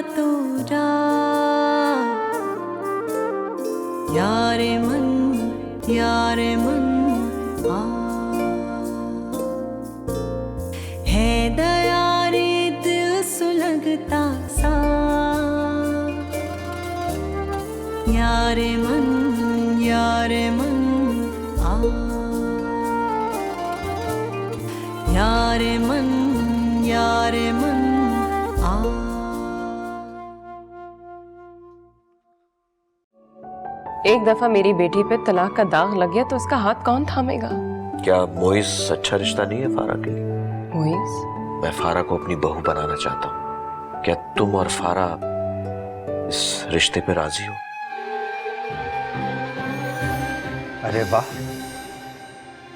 रातों रात, यारे मन आ, है दया रे दिल सुलगता सा, यारे मन आ, यारे मन आ। एक दफा मेरी बेटी पे तलाक का दाग लग गया तो उसका हाथ कौन थामेगा? क्या मोइस अच्छा रिश्ता नहीं है फारा के लिए? मोइस? मैं फारा को अपनी बहू बनाना चाहता हूँ। क्या तुम और फारा इस रिश्ते पे राजी हो? अरे वाह,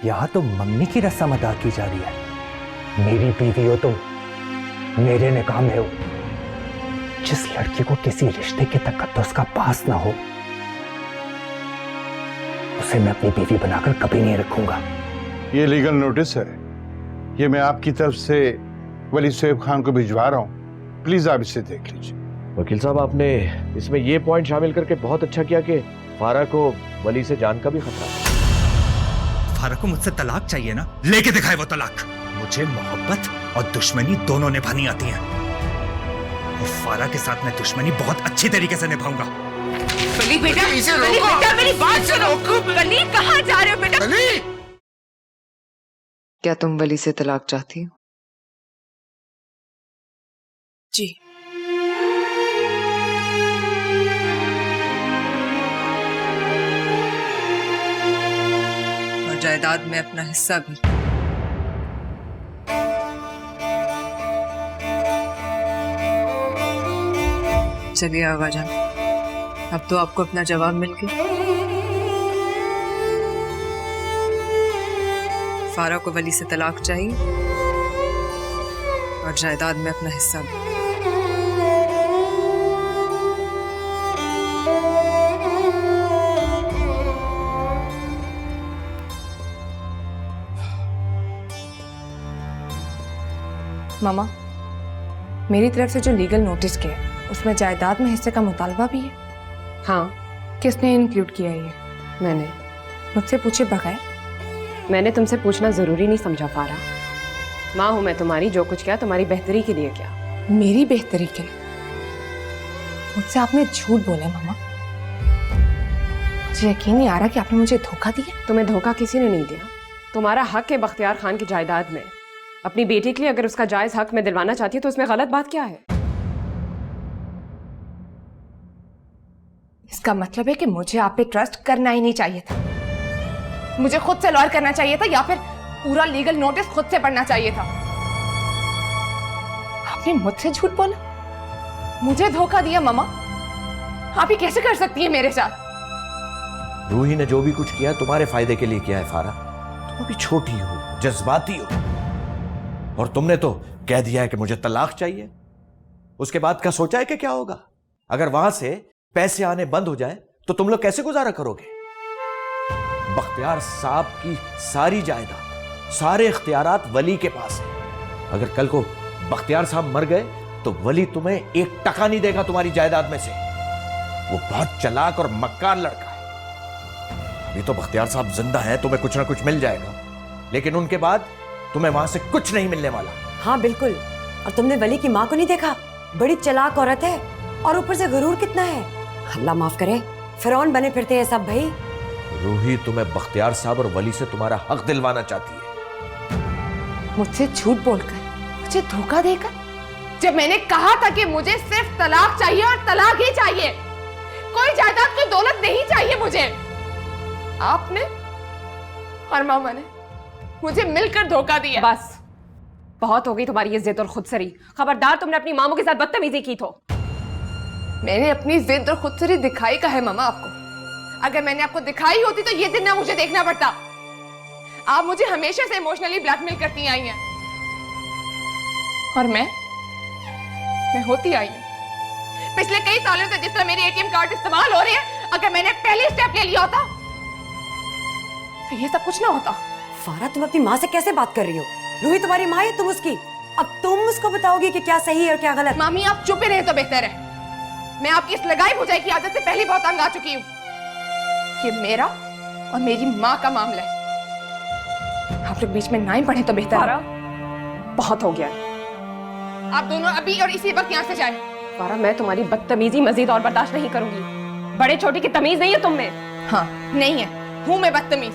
यहाँ तो मम्मी की रस्म अदा की जा रही है। मेरी बीवी हो तुम, मेरे निकाह में हो। जिस लड़की को किसी रिश्ते के तकद्दुस का पास ना हो, उसे मैं अपनी बीवी बनाकर कभी नहीं रखूंगा। ये लीगल नोटिस है, ये मैं आपकी तरफ से वली सोएब खान को भिजवा रहा हूँ। प्लीज आप इसे देख लीजिए। वकील साहब, आपने इसमें ये पॉइंट शामिल करके बहुत अच्छा किया कि फारा को वली से जान का भी खतरा है। फारा को मुझसे तलाक चाहिए ना, लेके दिखाए वो तलाक। मुझे मोहब्बत और दुश्मनी दोनों निभानी आती है, और फारा के साथ मैं दुश्मनी बहुत अच्छी तरीके से निभाऊंगा। वली बेटा, वली बेटा मेरी बात सुनो। वली कहाँ जा रहे हो बेटा? क्या तुम वली से तलाक चाहती हो? जी। और जायदाद में अपना हिस्सा भी। चलिए आगा जान, अब तो आपको अपना जवाब मिल गया। फारा को वली से तलाक चाहिए और जायदाद में अपना हिस्सा भी। मामा, मेरी तरफ से जो लीगल नोटिस किया है उसमें जायदाद में हिस्से का मुतालबा भी है। हाँ। किसने इंक्लूड किया है ये? मैंने। मुझसे पूछे बगैर? मैंने तुमसे पूछना जरूरी नहीं समझा फारा। माँ हूं मैं तुम्हारी, जो कुछ किया तुम्हारी बेहतरी के लिए किया। मेरी बेहतरी के लिए? मुझसे आपने झूठ बोले मामा। मुझे यकीन नहीं आ रहा कि आपने मुझे धोखा दिया। तुम्हें धोखा किसी ने नहीं दिया। तुम्हारा हक है बख्तियार खान की जायदाद में। अपनी बेटी के लिए अगर उसका जायज हक में दिलवाना चाहती है तो उसमें गलत बात क्या है? इसका मतलब है कि मुझे आप पे ट्रस्ट करना ही नहीं चाहिए था। मुझे खुद से लॉयर करना चाहिए था, या फिर पूरा लीगल नोटिस खुद से पढ़ना चाहिए था। आपने मुझसे झूठ बोला, मुझे धोखा दिया। मामा, आप ही कैसे कर सकती है मेरे साथ? रूही ने जो भी कुछ किया तुम्हारे फायदे के लिए किया है फारा। तुम अभी छोटी हो, जज्बाती हो, और तुमने तो कह दिया है कि मुझे तलाक चाहिए। उसके बाद का सोचा है कि क्या होगा? अगर वहां से पैसे आने बंद हो जाए तो तुम लोग कैसे गुजारा करोगे? बख्तियार साहब की सारी जायदाद, सारे इख्तियारात वली के पास है। अगर कल को बख्तियार साहब मर गए तो वली तुम्हें 1 टका नहीं देगा तुम्हारी जायदाद में से। वो बहुत चालाक और मक्कार लड़का है। अभी तो बख्तियार साहब जिंदा है, तुम्हें कुछ ना कुछ मिल जाएगा, लेकिन उनके बाद तुम्हें वहां से कुछ नहीं मिलने वाला। हाँ बिल्कुल। और तुमने वली की माँ को नहीं देखा? बड़ी चालाक औरत है, और ऊपर से गुरूर कितना है। अल्लाह माफ करे, फिरौन बने फिरते हैं सब भाई। रूही तुम्हें बख्तियार साहब और वली से तुम्हारा हक दिलवाना चाहती है। मुझसे झूठ बोलकर, मुझे धोखा देकर, जब मैंने कहा था कि मुझे सिर्फ तलाक चाहिए और तलाक ही चाहिए, कोई जायदाद कोई दौलत नहीं चाहिए मुझे, आपने और मामा ने मुझे मिलकर धोखा दिया। बस बहुत हो गई तुम्हारी ये जिद और खुदसरी। खबरदार तुमने अपनी मामू के साथ बदतमीजी की तो। मैंने अपनी जिद और खुदसरी दिखाई का है मामा आपको। अगर मैंने आपको दिखाई होती तो ये दिन ना मुझे देखना पड़ता। आप मुझे हमेशा से इमोशनली ब्लैकमेल करती आई हैं, और मैं होती आई हूं। पिछले कई सालों से जिस तरह मेरे एटीएम कार्ड इस्तेमाल हो रहे हैं, अगर मैंने पहले स्टेप ले लिया होता तो ये सब कुछ ना होता। फारा, तुम अपनी माँ से कैसे बात कर रही हो? रूही तुम्हारी माँ है, तुम उसकी। अब तुम उसको बताओगे कि क्या सही है और क्या गलत। मामी आप चुप ही रहे तो बेहतर है। मैं आपकी इस लगाई बुझाई की आदत से पहले बहुत तंग आ चुकी हूँ। ये मेरा और मेरी माँ का मामला है। आप लोग बीच में ना ही पढ़े तो बेहतर है। बहुत हो गया। आप दोनों अभी और इसी वक्त यहाँ से जाएं। फारा, मैं तुम्हारी बदतमीजी मजीद और बर्दाश्त नहीं करूंगी। बड़े छोटे की तमीज नहीं है तुम में। हाँ नहीं है, हूँ मैं बदतमीज।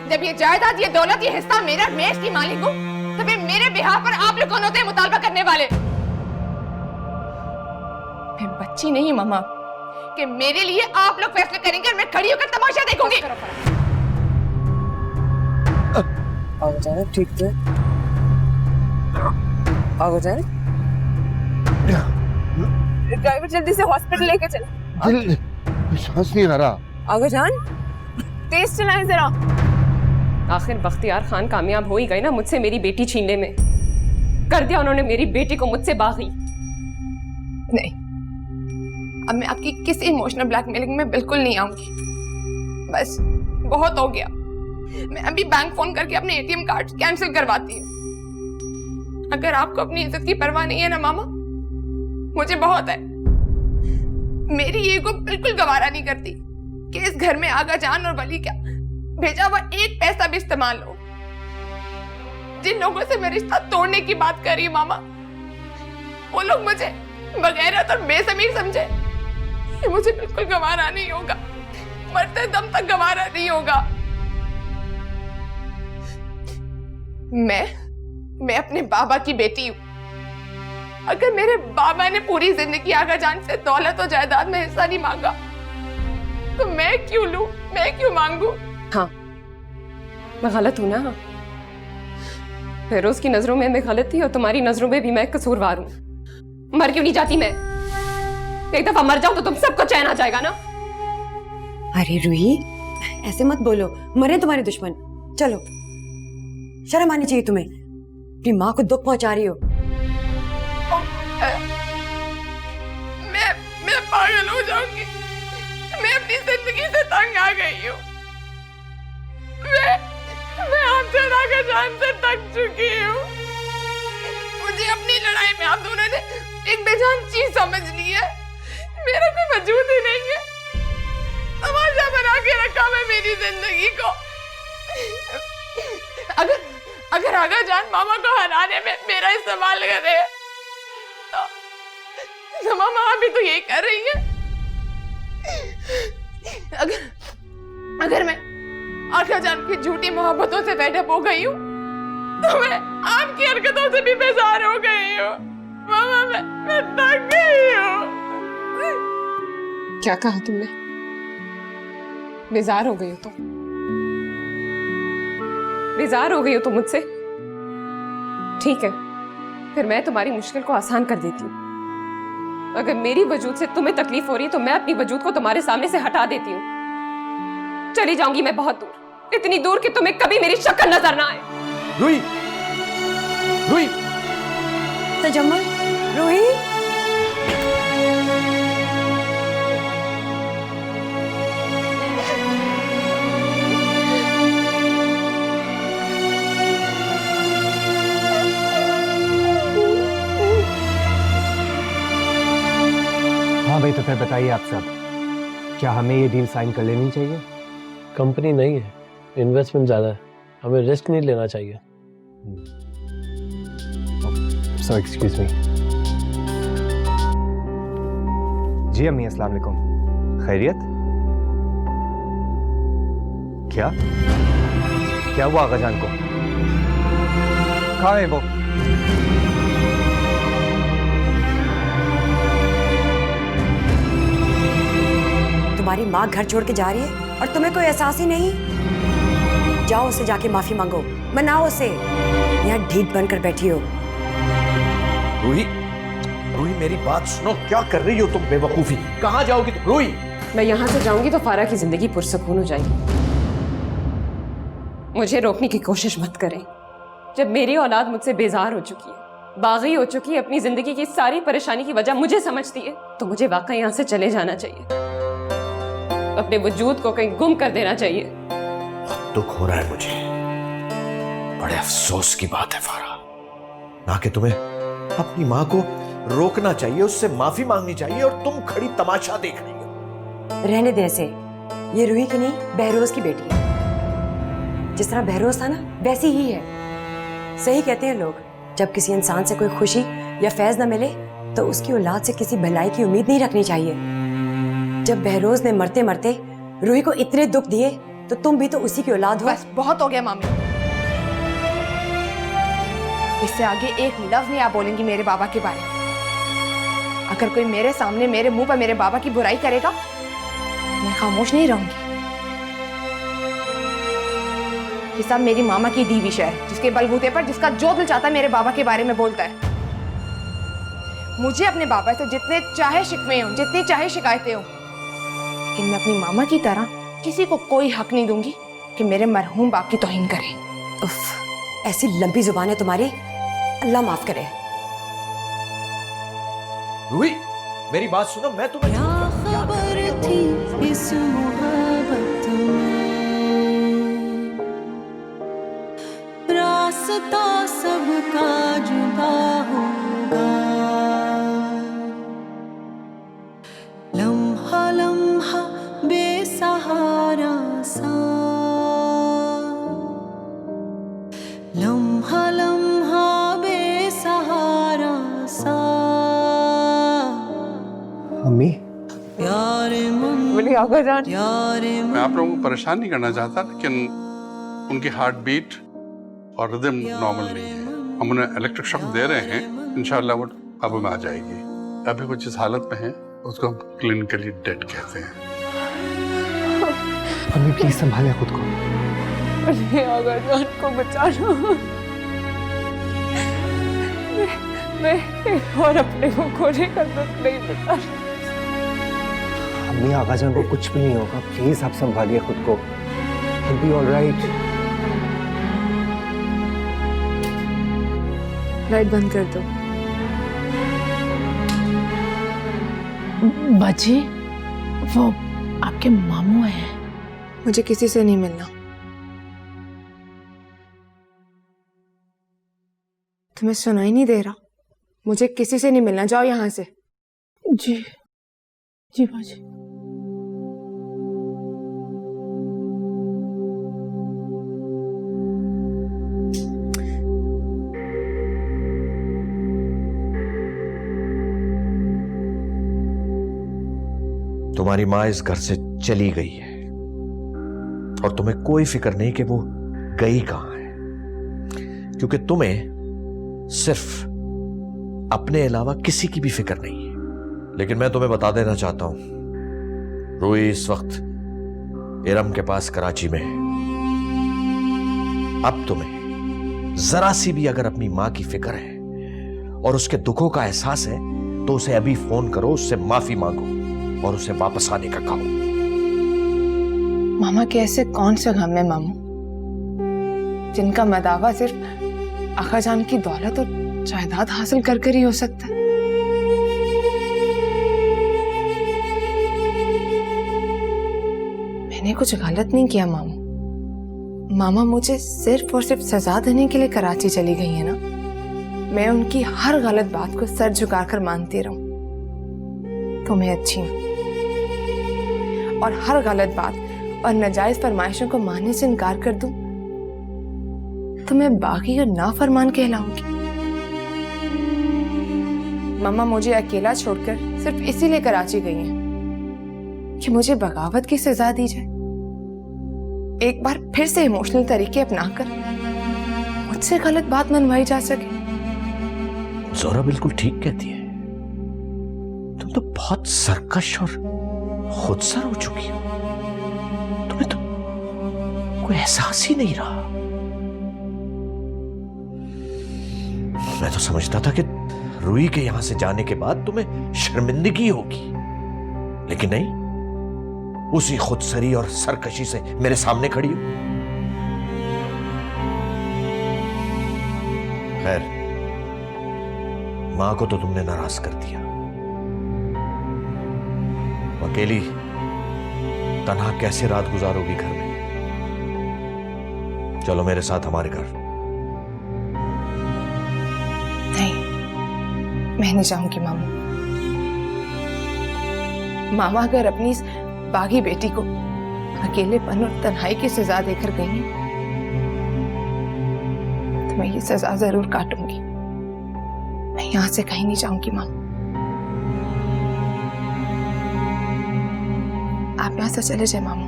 जब ये जायदाद, ये दौलत, ये हिस्सा मेरा, मैं इसकी मालिक हूँ, तो फिर मेरे बिहार पर आप लोग कौन होते हैं मुतालबा करने वाले? मैं बच्ची नहीं हूँ मामा कि मेरे लिए आप लोग फैसले करेंगे और मैं खड़ी होकर तमाशा देखूंगी। ठीक है, आगे जाए। ड्राइवर जल्दी से हॉस्पिटल लेके चलो। दिल सांस नहीं आ रहा। आगे जान, तेज चलाएं जरा। आखिर बख्तियार खान कामयाब हो ही गए ना मुझसे मेरी बेटी छीनने में। कर दिया उन्होंने मेरी बेटी को मुझसे बागी। नहीं, अब मैं आपकी किसी इमोशनल ब्लैकमेलिंग में बिल्कुल नहीं आऊंगी। बस बहुत हो गया। मैं अभी बैंक फोन करके अपने एटीएम कार्ड कैंसिल करवाती हूँ। अगर आपको अपनी इज्जत की परवाह नहीं है ना मामा, मुझे बहुत है। मेरी ईगो बिल्कुल गवारा नहीं करती कि इस घर में आगा जान और वली क्या भेजा हुआ एक पैसा भी इस्तेमाल हो। जिन लोगों से मैं रिश्ता तोड़ने की बात कर रही हूँ मामा, वो लोग मुझे बगैरत और बेज़मीर समझे। ये मुझे बिल्कुल गवारा नहीं होगा, मरते दम तक गवारा नहीं होगा। मैं अपने बाबा की बेटी हूँ। अगर मेरे बाबा ने पूरी जिंदगी आगा जान से दौलत और जायदाद में हिस्सा नहीं मांगा, तो मैं क्यों लूं, मैं क्यों मांगू? हाँ, मैं गलत हूं ना। फेरोज की नजरों में मैं गलत थी और तुम्हारी नजरों में भी मैं कसूरवार हूं। मर क्यों नहीं जाती मैं? एक दफा मर जाऊं तो तुम सबको चैन आ जाएगा ना। अरे रूही, ऐसे मत बोलो, मरे तुम्हारे दुश्मन। चलो, शर्म आनी चाहिए तुम्हें। अपनी माँ को दुख पहुंचा रही हो। मैं पागल हो जाऊंगी। मैं अपनी जिंदगी से तंग आ गई हूँ। मैं आपसे आगे जान से थक चुकी हूँ। मुझे अपनी लड़ाई में आप दोनों ने एक बेजान चीज समझ ली है। मेरा कोई वजूद ही नहीं है। तमाशा बना के रखा मैं मेरी जिंदगी को। अगर आगा जान मामा को हराने में मेरा इस्तेमाल करे तो मामा अभी तो यही कर रही है। अगर मैं आगा जान की झूठी मोहब्बतों से फेडअप हो गई हूँ, तो मैं आपकी हरकतों से भी बेजार हो गई हूँ। मामा मैं थक गई हूँ। क्या कहा तुमने? बेजार हो गई हो तुम? बेजार हो गई हो तुम मुझसे? ठीक है, फिर मैं तुम्हारी मुश्किल को आसान कर देती हूँ। अगर मेरी वजूद से तुम्हें तकलीफ हो रही है तो मैं अपनी वजूद को तुम्हारे सामने से हटा देती हूँ। चली जाऊंगी मैं बहुत दूर, इतनी दूर कि तुम्हें कभी मेरी शक्ल नजर ना आए। रूही, रूही, तजम्मुल, रूही, हाँ भाई, तो फिर बताइए आप सब, क्या हमें ये डील साइन कर लेनी चाहिए? कंपनी नहीं है, इन्वेस्टमेंट ज़्यादा है, हमें रिस्क नहीं लेना चाहिए। So excuse me. जी अम्मी, अस्सलाम वालेकुम। खैरियत? क्या हुआ आगाजान को? कहाँ है वो? तुम्हारी माँ घर छोड़ के जा रही है और तुम्हें कोई एहसास ही नहीं। जाओ उससे जाके माफी मांगो, मनाओ उसे। यहाँ ढीठ बनकर बैठी हो। रूही, रूही मेरी बात सुनो, क्या कर रही हो तुम बेवकूफी? कहाँ जाओगी तुम? रूही, मैं यहां से जाऊंगी तो फारा की जिंदगी पुरसकून हो जाएगी। मुझे रोकने की कोशिश मत करें। जब मेरी औलाद मुझसे बेजार हो चुकी है, बागी हो चुकी है, अपनी जिंदगी की सारी परेशानी की वजह मुझे समझती है, तो मुझे वाकई यहां से चले जाना चाहिए। अपने वजूद को कहीं गुम कर देना चाहिए। दुख हो रहा है मुझे, बड़े अफसोस की बात है फारा। ना कि तुम्हें अपनी मां को रोकना चाहिए, उससे माफी मांगनी चाहिए, और तुम खड़ी तमाशा देख रही हो। रहने दे ऐसे। ये रूही की नहीं, बहरोज की बेटी है। जिस तरह बहरोज था ना, वैसी ही है। सही कहते हैं लोग, जब किसी इंसान से कोई खुशी या फैज ना मिले तो उसकी औलाद से किसी भलाई की उम्मीद नहीं रखनी चाहिए। जब बहरोज ने मरते मरते रूही को इतने दुख दिए तो तुम भी तो उसी की औलाद हो। बस बहुत हो गया मामी। इससे आगे एक लफ्ज नहीं आप बोलेंगी मेरे बाबा के बारे में। अगर कोई मेरे सामने मेरे मुंह पर मेरे बाबा की बुराई करेगा, मैं खामोश नहीं रहूंगी। ये सब मेरी मामा की दी विषय है, जिसके बलबूते पर जिसका जो दिल चाहता है मेरे बाबा के बारे में बोलता है। मुझे अपने बाबा से जितने चाहे शिकवे हों, जितनी चाहे शिकायतें हों, लेकिन मैं अपनी मामा की तरह किसी को कोई हक नहीं दूंगी कि मेरे मरहूम बाप की तौहीन करे। उफ, ऐसी लंबी जुबान है तुम्हारी, अल्लाह माफ करे। रूही, मेरी बात सुनो, मैं तुम्हें क्या खबर थी इस मोहब्बत में, रास्ता सबका जुदा होगा, लम्हा लम्हा बेसहारा सा, लम्हा लम्हा बेसहारा सा। अम्मी, बोले आगा जान, मैं आप लोगों को परेशान नहीं करना चाहता, लेकिन उनकी हार्ट बीट और रिदम नॉर्मल नहीं है। हम उन्हें इलेक्ट्रिक शॉक दे रहे हैं, इंशाल्लाह वो काबू में आ जाएगी। अभी वो जिस हालत में है उसको हम क्लिनिकली डेड कहते हैं। अम्मी प्लीज संभाले खुद को। आगा जान को बचाना। मैं और अपने को खोने का दुख नहीं बता। अम्मी, आगाजान को कुछ भी नहीं होगा, प्लीज आप संभालिए खुद को। He'll be all right। Light बंद कर दो। बाजी, वो आपके मामू हैं। मुझे किसी से नहीं मिलना। तुम्हें सुनाई नहीं दे रहा? मुझे किसी से नहीं मिलना, जाओ यहाँ से। जी जी बाजी। तुम्हारी माँ इस घर से चली गई है और तुम्हें कोई फिक्र नहीं कि वो गई कहां है, क्योंकि तुम्हें सिर्फ अपने अलावा किसी की भी फिक्र नहीं है। लेकिन मैं तुम्हें बता देना चाहता हूं, रूही इस वक्त इरम के पास कराची में है। अब तुम्हें जरा सी भी अगर अपनी मां की फिक्र है और उसके दुखों का एहसास है तो उसे अभी फोन करो, उससे माफी मांगो और उसे वापस आने का कहो। मामा के ऐसे कौन से गम है मामू, जिनका मदावा सिर्फ आखा जान की दौलत और जायदाद हासिल कर ही हो सकता है? मैंने कुछ गलत नहीं किया मामू। मामा मुझे सिर्फ और सिर्फ सजा देने के लिए कराची चली गई है ना। मैं उनकी हर गलत बात को सर झुकाकर मानती रहूं तो मैं अच्छी हूं, और हर गलत बात और नाजायज फरमाइशों को मानने से इनकार कर दूं तो मैं बाकी और नाफरमान कहलाऊंगी। मम्मा मुझे अकेला छोड़कर सिर्फ इसीलिए कराची गई हैं कि मुझे बगावत की सजा दी जाए। एक बार फिर से इमोशनल तरीके अपनाकर मुझसे गलत बात मनवाई जा सके। जोरा बिल्कुल ठीक कहती है, तुम तो बहुत सरकश और खुदसर हो चुकी हो। तुम्हें तो कोई एहसास ही नहीं रहा। मैं तो समझता था कि रूही के यहां से जाने के बाद तुम्हें शर्मिंदगी होगी, लेकिन नहीं, उसी खुदसरी और सरकशी से मेरे सामने खड़ी हो। खैर, मां को तो तुमने नाराज कर दिया। अकेली तन्हा कैसे रात गुजारोगी घर में? चलो मेरे साथ हमारे घर। मैं नहीं चाहूंगी मामा। मामा अगर अपनी इस बागी बेटी को अकेलेपन और तन्हाई की सजा देकर गई हैं, तो मैं ये सजा जरूर काटूंगी। मैं यहां से कहीं नहीं जाऊंगी मामा। आप यहां से चले जाए मामा,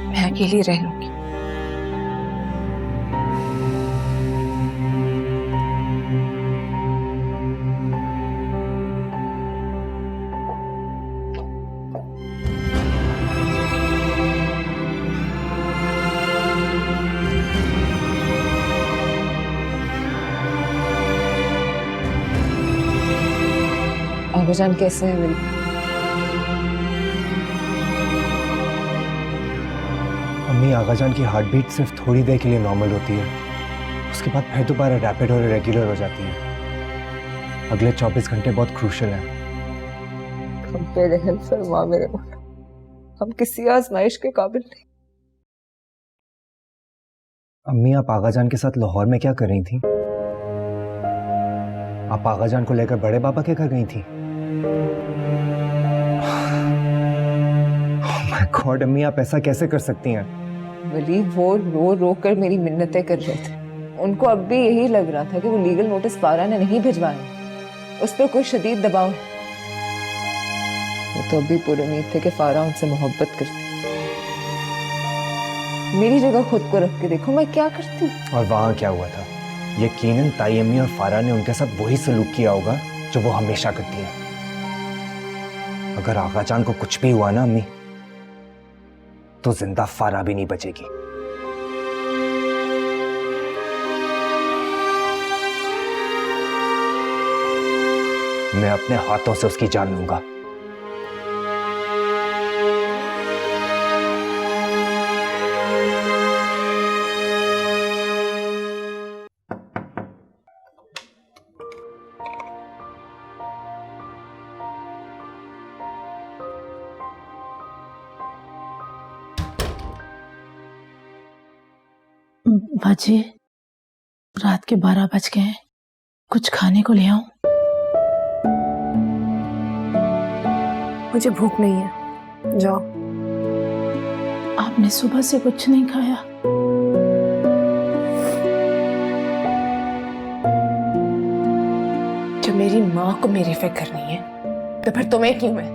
मैं अकेली रह लूंगी। आगाजान कैसे है मेरी? अम्मी, आगाजान की हार्ट बीट सिर्फ थोड़ी देर के लिए नॉर्मल होती है, उसके बाद फिर दोबारा रैपिड और इरेगुलर हो जाती है। अगले 24 घंटे बहुत क्रूशल हैं। हम पे रहम फरमा मेरे मौला, हम किसी आजमाइश के काबिल नहीं। अम्मी, आप आगाजान के साथ लाहौर में क्या कर रही थी? आप आगाजान को लेकर बड़े बाबा के घर गई थी? ओह माय गॉड अम्मी, आप ऐसा कैसे कर सकती हैं? वली वो रो रो कर मेरी मिन्नतें कर रहे थे। उनको अब भी यही लग रहा था कि वो लीगल नोटिस फारा ने नहीं भिजवाया, उस पर कोई शदीद दबाव है। वो तो अभी पूरे उम्मीद थे कि फारा उनसे मोहब्बत करती। मेरी जगह खुद को रख के देखो, मैं क्या करती। और वहां क्या हुआ था? यकीनन ताई अम्मी और फारा ने उनके साथ वही सलूक किया होगा जो वो हमेशा करती है। अगर आगाजान को कुछ भी हुआ ना अम्मी, तो जिंदा फारा भी नहीं बचेगी। मैं अपने हाथों से उसकी जान लूंगा। बाजी, रात के 12 बज गए हैं, कुछ खाने को ले आऊं? मुझे भूख नहीं है, जाओ। आपने सुबह से कुछ नहीं खाया? जब मेरी माँ को मेरी फिक्र नहीं है, तो फिर तुम्हें क्यों है?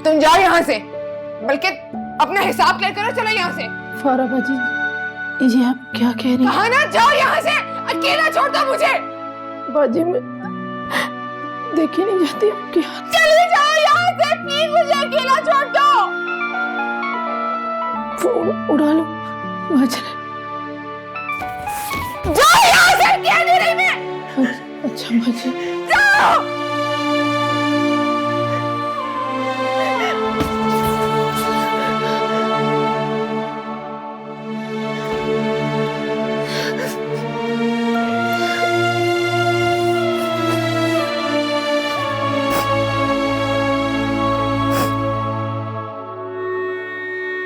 तुम जाओ यहाँ से, बल्कि अपना हिसाब क्लियर करो, चलो यहाँ से। फारा बाजी, ये आप क्या कह रही हैं? कहा ना जाओ यहाँ से, अकेला छोड़ दो मुझे। बाजी, मैं देखी नहीं जाती आपके हाथ। चले जाओ यहाँ से, प्लीज मुझे अकेला छोड़ दो। फोन उड़ा लो, बाजी। जाओ यहाँ से, कह नहीं रही मैं। अच्छा बाजी, जाओ।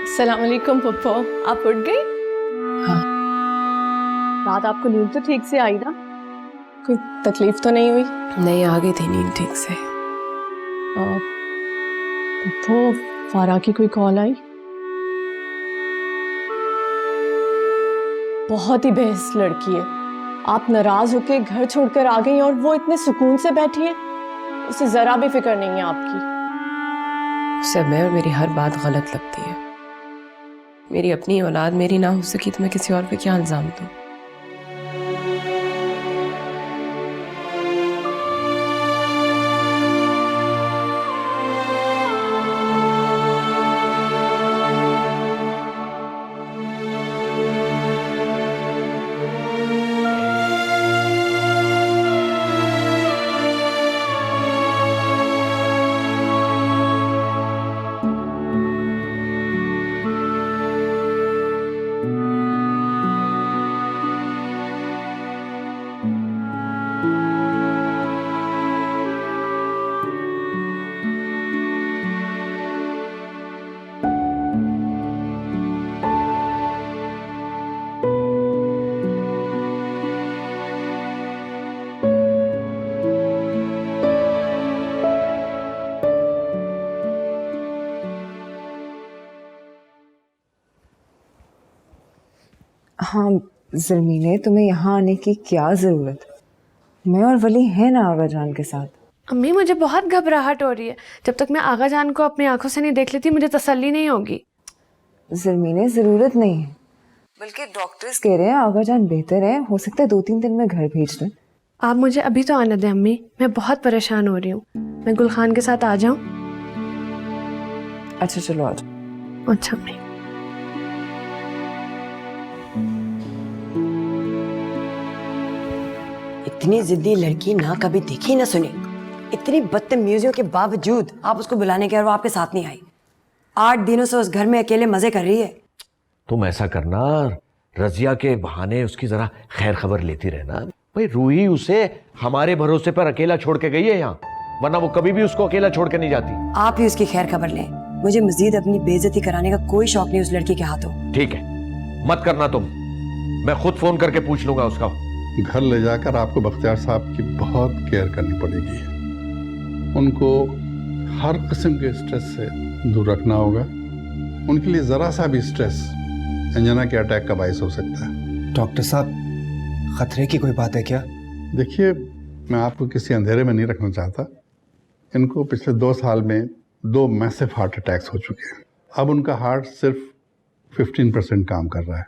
अस्सलाम वालेकुम पप्पो, आप उठ गई? हाँ। रात आपको नींद तो ठीक से आई ना? कोई तकलीफ तो नहीं हुई? नहीं, आ गई थी नींद ठीक से। पप्पो, फारा की कोई कॉल आई? बहुत ही बेहस लड़की है। आप नाराज होके घर छोड़कर आ गई और वो इतने सुकून से बैठी है, उसे जरा भी फिक्र नहीं है आपकी। उसे मैं और मेरी हर बात गलत लगती है। मेरी अपनी औलाद मेरी ना हो सकी तो मैं किसी और पे क्या इल्जाम दूं? हाँ ज़रमीने, तुम्हें यहाँ आने की क्या ज़रूरत? मैं और वली है ना आगा जान के साथ। अम्मी मुझे बहुत घबराहट हो रही है। जब तक मैं आगा जान को अपनी आंखों से नहीं देख लेती मुझे तसल्ली नहीं होगी। ज़रमीने ज़रूरत नहीं है, बल्कि डॉक्टर्स कह रहे हैं आगा जान बेहतर है, हो सकता है 2-3 दिन में घर भेज दें। आप मुझे अभी तो आने दें अम्मी, मैं बहुत परेशान हो रही हूँ। मैं गुलखान के साथ आ जाऊँ? अच्छा चलो आ जाओ। अच्छा अम्मी। इतनी जिद्दी लड़की ना कभी देखी ना सुनी। इतनी बदतमीजियों के बावजूद आप उसको बुलाने गए और वो आपके साथ नहीं आई। 8 दिनों से उस घर में अकेले मजे कर रही है। तुम ऐसा करना, रजिया के बहाने उसकी जरा खैर खबर लेती रहना। भाई रूही उसे हमारे भरोसे पर अकेला छोड़ के गई है यहाँ, वरना वो कभी भी उसको अकेला छोड़ के नहीं जाती। आप ही उसकी खैर खबर लें। मुझे मजीद अपनी बेइज्जती कराने का कोई शौक नहीं उस लड़की के हाथों। ठीक है, मत करना तुम, मैं खुद फोन करके पूछ लूंगा उसका। घर ले जाकर आपको बख्तियार साहब की बहुत केयर करनी पड़ेगी। उनको हर किस्म के स्ट्रेस से दूर रखना होगा। उनके लिए ज़रा सा भी स्ट्रेस अंजना के अटैक का बायस हो सकता है। डॉक्टर साहब, खतरे की कोई बात है क्या? देखिए, मैं आपको किसी अंधेरे में नहीं रखना चाहता। इनको पिछले 2 साल में 2 मैसिव हार्ट अटैक्स हो चुके हैं। अब उनका हार्ट सिर्फ 15% काम कर रहा है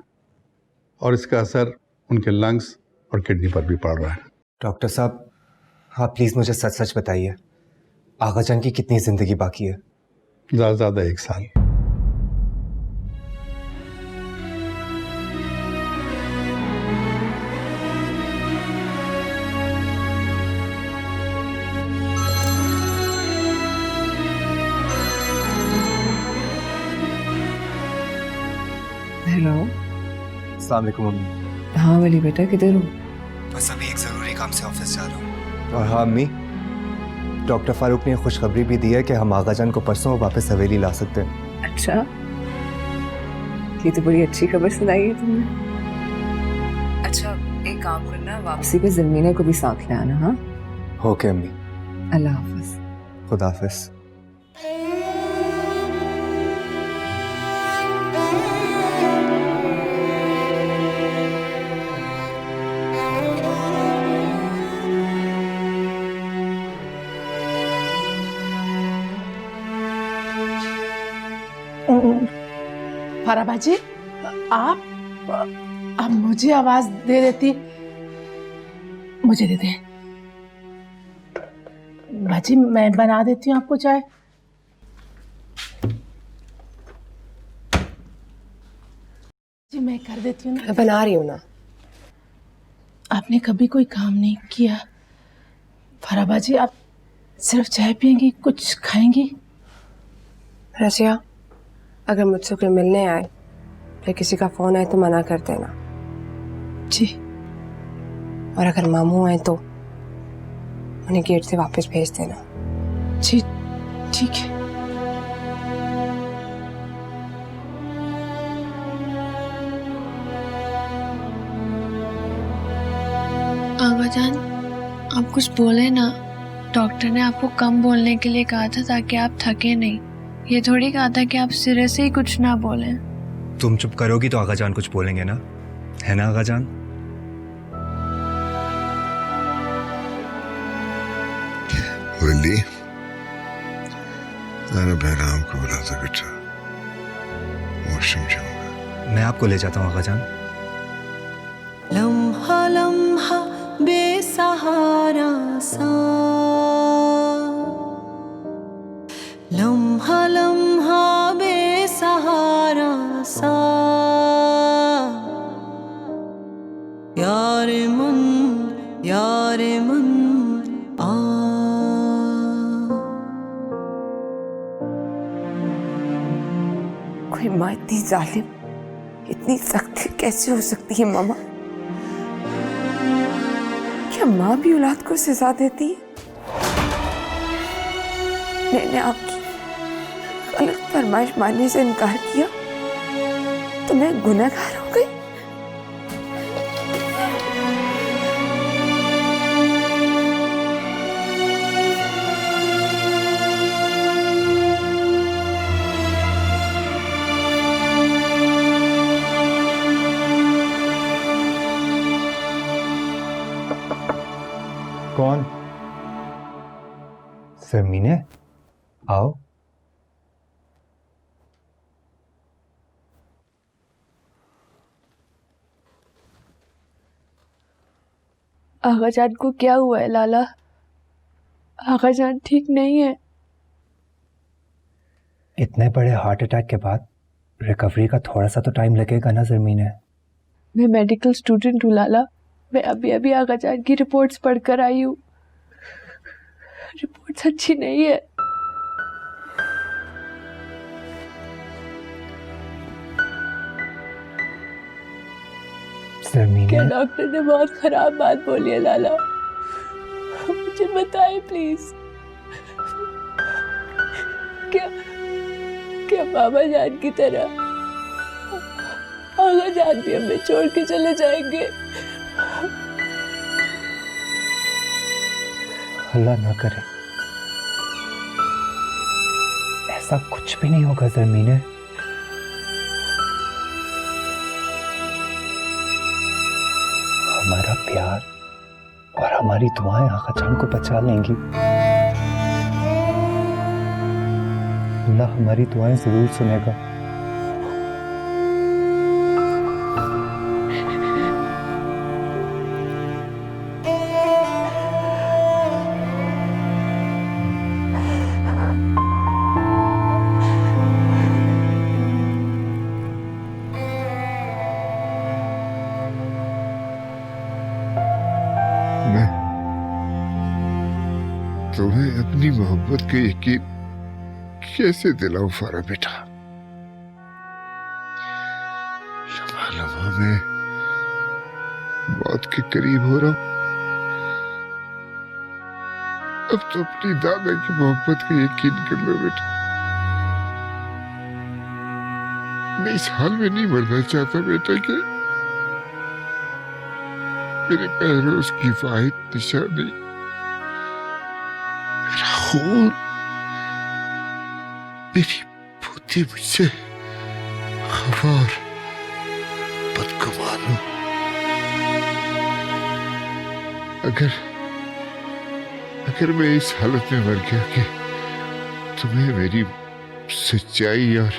और इसका असर उनके लंग्स और किडनी पर भी पड़ रहा है। डॉक्टर साहब, आप प्लीज़ मुझे सच सच बताइए, आगा जान की कितनी ज़िंदगी बाकी है? ज़्यादा से ज़्यादा 1 साल। हेलो। अस्सलाम वालेकुम मम्मी। हाँ वली बेटा, किधर हो? बस अभी एक ज़रूरी काम से ऑफिस जा रहा हूँ। और हाँ अम्मी, डॉक्टर फारूक ने खुशखबरी भी दी है कि हम आगा जान को परसों वापस हवेली ला सकते हैं। अच्छा, ये तो बड़ी अच्छी खबर सुनाई है तुमने। अच्छा एक काम करना, वापसी पे ज़रमीना को भी साथ ले आना। हाँ ओके अम्मी। अल्लाह हाफ़िज़। खुदा हाफ़िज़। फारा बाजी, आप मुझे आवाज दे देती। मुझे दे दे बाजी, मैं बना देती हूँ आपको चाय। जी मैं कर देती हूँ ना। मैं बना रही हूँ ना। आपने कभी कोई काम नहीं किया फारा बाजी, आप सिर्फ चाय पियेंगी, कुछ खाएंगी? रजिया, अगर मुझसे कोई मिलने आए या किसी का फोन आए तो मना कर देना। जी। और अगर मामू आए तो उन्हें गेट से वापस भेज देना। जी ठीक है। आगा जान, आप कुछ बोले ना। डॉक्टर ने आपको कम बोलने के लिए कहा था ताकि आप थके नहीं। ये थोड़ी कहा था कि आप सिरे से ही कुछ ना बोलें। तुम चुप करोगी तो आगा जान कुछ बोलेंगे ना, है ना आगा जान? वली, ज़रा बहराम को बुला दो बेटा, वॉशरूम जाऊंगा। मैं आपको ले जाता हूँ आगा जान। लम्हा लम्हा बेसहारा सा, लम्हा लम्हा बेसहारा सा, यार मन आ। कोई माँ इतनी जालिम, इतनी सख्त कैसे हो सकती है मामा? क्या माँ भी औलाद को सजा देती है? मैंने आपकी गलत फरमाइश मानने से इनकार किया तो मैं गुनहगार हो गई। ज़मीने आओ। आगा जान को क्या हुआ है लाला? आगा जान ठीक नहीं है। इतने बड़े हार्ट अटैक के बाद रिकवरी का थोड़ा सा तो टाइम लगेगा ना ज़मीने। मैं मेडिकल स्टूडेंट हूँ लाला। मैं अभी अभी आगा जान की रिपोर्ट्स पढ़कर आई हूँ। रिपोर्ट्स अच्छी नहीं है। क्या डॉक्टर ने बहुत खराब बात बोली है लाला? मुझे बताएं प्लीज। क्या बाबा जान की तरह आगा जान भी हमें छोड़ के चले जाएंगे? अल्लाह ना करे, ऐसा कुछ भी नहीं होगा ज़मीने। हमारा प्यार और हमारी दुआएं आगा जान को बचा लेंगी। अल्लाह हमारी दुआएं जरूर सुनेगा। तुम्हें अपनी मोहब्बत के यकीन कैसे दिलाऊं फारा बेटा? लम्हा लम्हा मैं मौत के करीब हो रहा हूं। अब तो अपनी दादा की मोहब्बत का यकीन कर लो बेटा। मैं इस हाल में नहीं मरना चाहता बेटा कि मेरे बहरोज की वाहिद निशानी खून, मेरी बुद्धि मुझसे खबर बदगुमान हो। अगर मैं इस हालत में मर गया कि तुम्हें मेरी सच्चाई और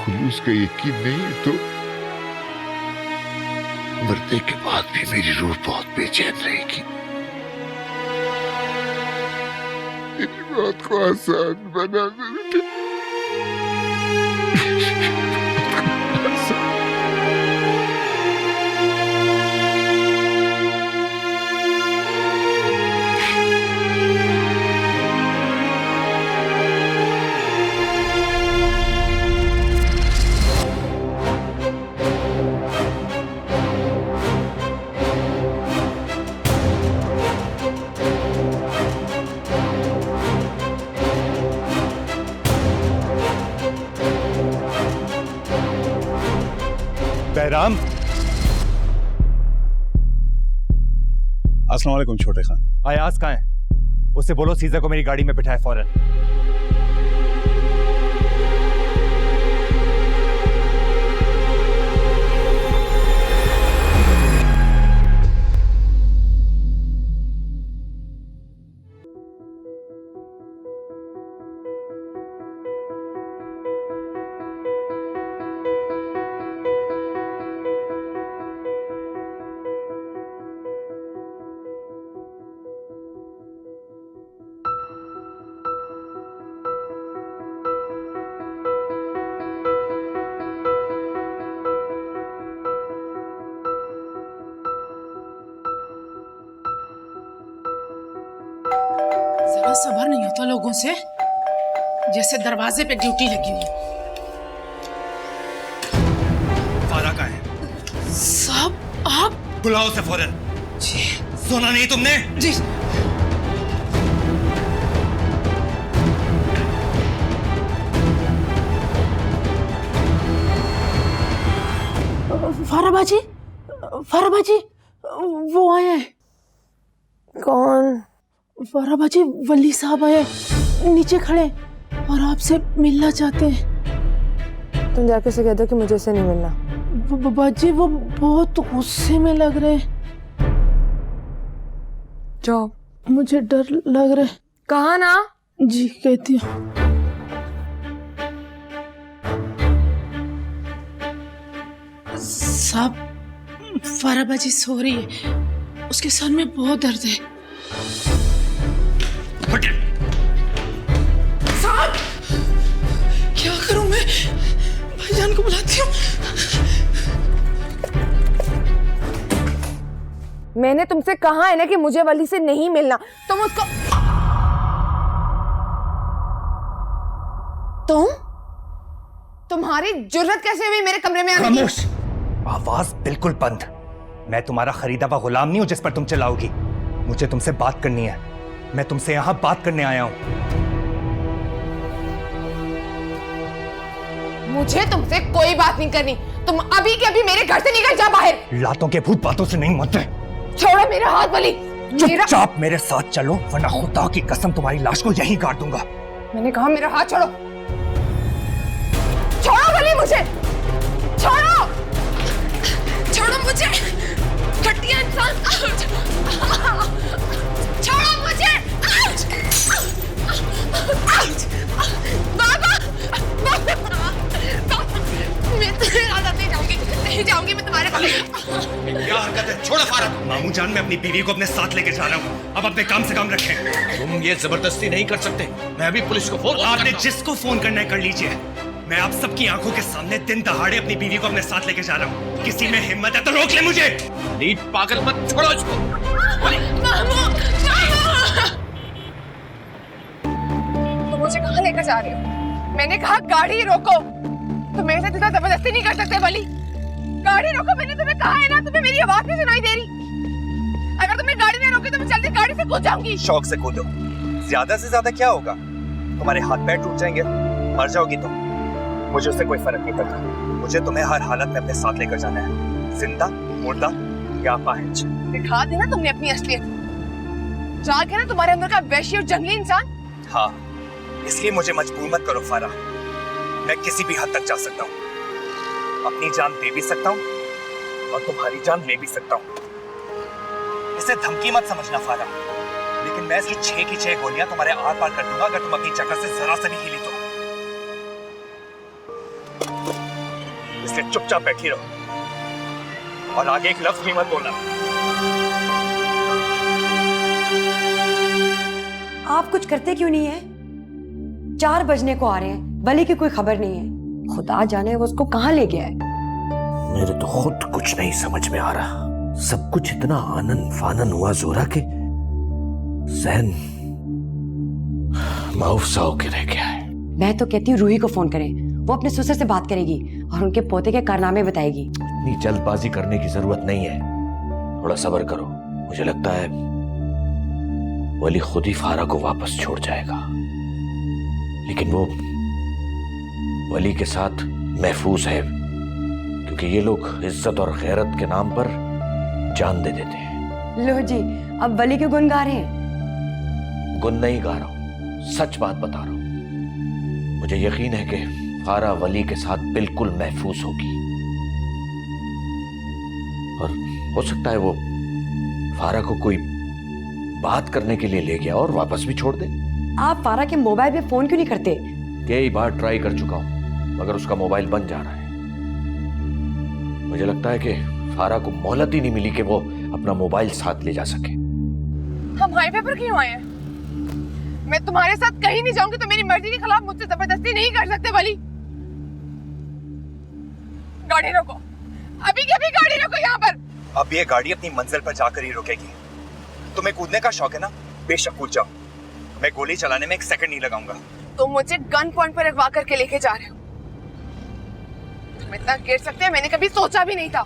खुलूस का यकीन नहीं, तो मरने के बाद भी मेरी रूह बहुत बेचैन रहेगी। मेरी मौत को आसान बना दो। बैराम, अस्सलाम वालेकुम छोटे खान। अयाज कहाँ है? उससे बोलो सीज़र को मेरी गाड़ी में बिठाए फौरन। जरा सब्र नहीं होता लोगों से, जैसे दरवाजे पे ड्यूटी लगी हुई। फारा कहाँ है? साहब आप बुलाओ उसे फौरन। जी। सुना नहीं तुमने? जी। फाराबाजी वो आए हैं। कौन? फाराबाजी वली साहब आए, नीचे खड़े और आपसे मिलना चाहते हैं। तुम जाके उसे कह दो कि मुझे उससे नहीं मिलना। बाजी वो बहुत गुस्से में लग रहे। जाओ। मुझे डर लग रहा है। कहा ना? जी कहती हूँ। साहब, फारा बाजी सो रही है, उसके सर में बहुत दर्द है। साहब, क्या करूं मैं? भाईजान को बुलाती हूँ। मैंने तुमसे कहा है ना कि मुझे वली से नहीं मिलना। तुम उसको तुम्हारी जुर्रत कैसे हुई मेरे कमरे में आने की? खामोश! आवाज बिल्कुल बंद। मैं तुम्हारा खरीदा हुआ गुलाम नहीं हूं जिस पर तुम चलाओगी। मुझे तुमसे बात करनी है। मैं तुमसे यहां बात करने आया हूं। मुझे तुमसे कोई बात नहीं करनी। तुम अभी के अभी मेरे घर से निकल जा बाहर। लातों के भूत बातों से नहीं मरते। छोड़ो मेरा हाथ वली। चुपचाप मेरे साथ चलो, वरना खुदा की कसम तुम्हारी लाश को यहीं गाड़ दूंगा। मैंने कहा मेरा हाथ छोड़ो। छोड़ो वली मुझे। छोड़ो। छोड़ो मुझे। घटिया इंसान। छोड़ो मुझे। बाबा। मैं तुम्हें आदत नहीं जाऊंगी। नहीं जाऊंगी मैं तुम्हारे पास। क्या हरकत है? छोड़ो फारा। मामू जान, मैं अपनी बीवी को अपने साथ लेके जा रहा हूँ। अब अपने काम से काम रखें। तुम ये जबरदस्ती नहीं कर सकते। मैं अभी पुलिस को फोन। आपने जिसको फोन करना है कर लीजिए। मैं आप सबकी आंखों के सामने दिन दहाड़े अपनी बीवी को अपने साथ लेके जा रहा हूँ। किसी में हिम्मत है तो रोक ले मुझे। नीट पागल मत, छोड़ो इसको। तुम मुझे कहाँ लेकर जा रहे हो? मैंने कहा गाड़ी रोको। तुम मेरे साथ इतना जबरदस्ती नहीं कर सकते वली। गाड़ी रोको, मैंने तुम्हें कहा है ना। तुम्हें मेरी आवाज नहीं सुनाई दे रही? अगर तुमने गाड़ी नहीं रोकी तो मैं जल्दी गाड़ी से कूद जाऊंगी। शौक से कूदो। ज्यादा से ज्यादा क्या होगा? तुम्हारे हाथ पैर टूट जाएंगे, मर जाओगी तुम। मुझे उससे कोई फर्क नहीं पड़ता। मुझे तुम्हें हर हालत में अपने साथ लेकर जाना है, जिंदा, मुर्दा या अपाहिज। दिखा देना तुमने अपनी असलियत। जाग है ना तुम्हारे अंदर का वैशी और जंगली इंसान। हाँ, इसलिए मुझे मजबूर मत करो फारा। मैं किसी भी हद तक जा सकता हूँ। अपनी जान दे भी सकता हूँ और तुम्हारी जान ले भी सकता हूँ। इसे धमकी मत समझना फारा, लेकिन मैं इसकी 6 की 6 गोलियां तुम्हारे आर पार कर दूंगा अगर तुम अपनी जगह से जरा से भी हिली तो। इसलिए चुपचाप बैठी रहो और आगे एक लफ्ज भी मत बोलना। आप कुछ करते क्यों नहीं है? 4 बजने को आ रहे हैं, वली की कोई खबर नहीं है। खुदा जाने वो उसको कहाँ ले गया है। मेरे तो खुद कुछ नहीं समझ में आ रहा। सब कुछ इतना आनन फानन हुआ जोरा के ज़हन माऊफ सा होके रह गया है। मैं तो कहती हूँ रूही को फोन करें, वो अपने ससुर से बात करेगी और उनके पोते के कारनामे बताएगी। इतनी जल्दबाजी करने की जरूरत नहीं है, थोड़ा सब्र करो। मुझे लगता है वली खुद ही फारा को वापस छोड़ जाएगा, लेकिन वो वली के साथ महफूज है क्योंकि ये लोग इज्जत और गैरत के नाम पर जान दे देते हैं। लो जी, अब वली के गुण गा रहे हैं। गुण नहीं गा रहा हूं, सच बात बता रहा हूं। मुझे यकीन है कि फारा वली के साथ बिल्कुल महफूज होगी और हो सकता है वो फारा को कोई बात करने के लिए ले गया और वापस भी छोड़ दे। आप फारा के मोबाइल पे फोन क्यों नहीं करते? कई बार ट्राई कर चुका हूं मगर उसका मोबाइल बंद जा रहा है। मुझे लगता है कि फारा को मोहलत ही नहीं मिली कि वो अपना मोबाइल साथ ले जा सके। हम हाईवे पर क्यों आए हैं? मैं तुम्हारे साथ कहीं नहीं जाऊंगी तो मेरी मर्जी के खिलाफ मुझसे जबरदस्ती नहीं कर सकते वली। गाड़ी रोको, अभी के अभी गाड़ी रोको यहाँ पर। अब ये गाड़ी अपनी मंजिल पर जाकर ही रुकेगी। तुम्हें कूदने का शौक है ना, बेशक कूद जाओ। मैं गोली चलाने में 1 सेकंड नहीं लगाऊंगा। तुम मुझे गन पॉइंट पर अगवा करके लेके जा रहे हो। तुम इतना गिर सकते हैं मैंने कभी सोचा भी नहीं था।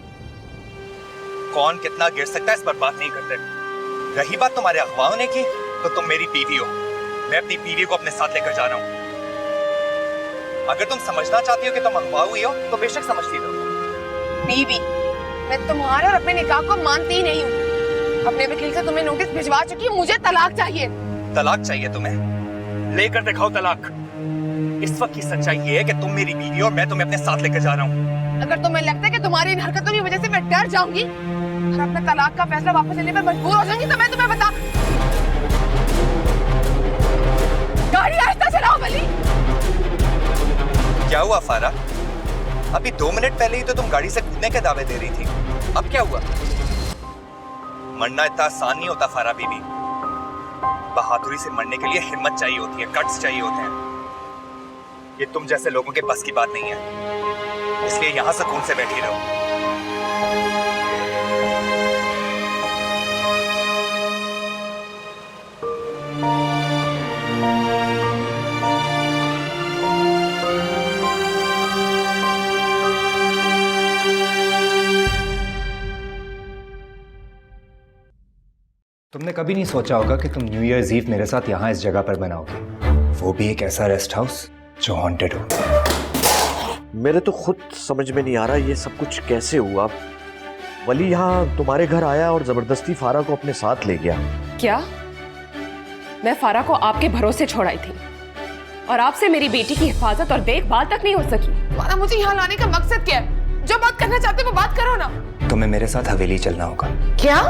कौन कितना गिर सकता है इस पर बात नहीं करते। रही बात तुम्हारे अगवा होने की, तो तुम मेरी बीवी हो। मैं अपनी बीवी को अपने साथ लेकर जा रहा हूँ। अगर तुम समझना चाहती हो कि तुम अगवा हुई हो तो बेशक समझती रहो। बीवी? मैं तुम्हारे और अपने निकाह को मानती ही नहीं हूँ। अपने वकील से तुम्हें नोटिस भिजवा चुकी हूँ, मुझे तलाक चाहिए। तलाक चाहिए तुम्हें? लेकर दिखाओ तलाक। इस वक्त की सच्चाई ये है कि तुम मेरी बीवी हो और मैं तुम्हें अपने साथ लेकर जा रहा हूँ। अगर तुम्हें लगता है कि तुम्हारी इन हरकतों की वजह से मैं डर जाऊंगी और अपने तलाक का फैसला वापस लेने पर मजबूर हो जाऊंगी तो मैं तुम्हें हुआ फारा? अभी 2 मिनट पहले ही तो तुम गाड़ी से कूदने के दावे दे रही थी, अब क्या हुआ? मरना इतना आसान नहीं होता फारा बीबी। बहादुरी से मरने के लिए हिम्मत चाहिए होती है, कट्स चाहिए होते हैं। ये तुम जैसे लोगों के बस की बात नहीं है, इसलिए यहां सुकून से बैठी रहो। तुमने कभी नहीं सोचा होगा कि तुम न्यू ईयर्स ईव मेरे साथ यहाँ इस जगह पर बनाओगे, वो भी एक ऐसा रेस्ट हाउस जो हॉन्टेड हो। मेरे तो खुद समझ में नहीं आ रहा ये सब कुछ कैसे हुआ। वली यहाँ तुम्हारे घर आया और जबरदस्ती फारा को अपने साथ ले गया। क्या? मैं फारा को आपके भरोसे छोड़ाई थी और आपसे मेरी बेटी की हिफाजत और देखभाल तक नहीं हो सकी। फारा, मुझे यहाँ लाने का मकसद क्या है? जो बात करना चाहते हो वो बात करो ना। तुम्हें मेरे साथ हवेली चलना होगा। क्या?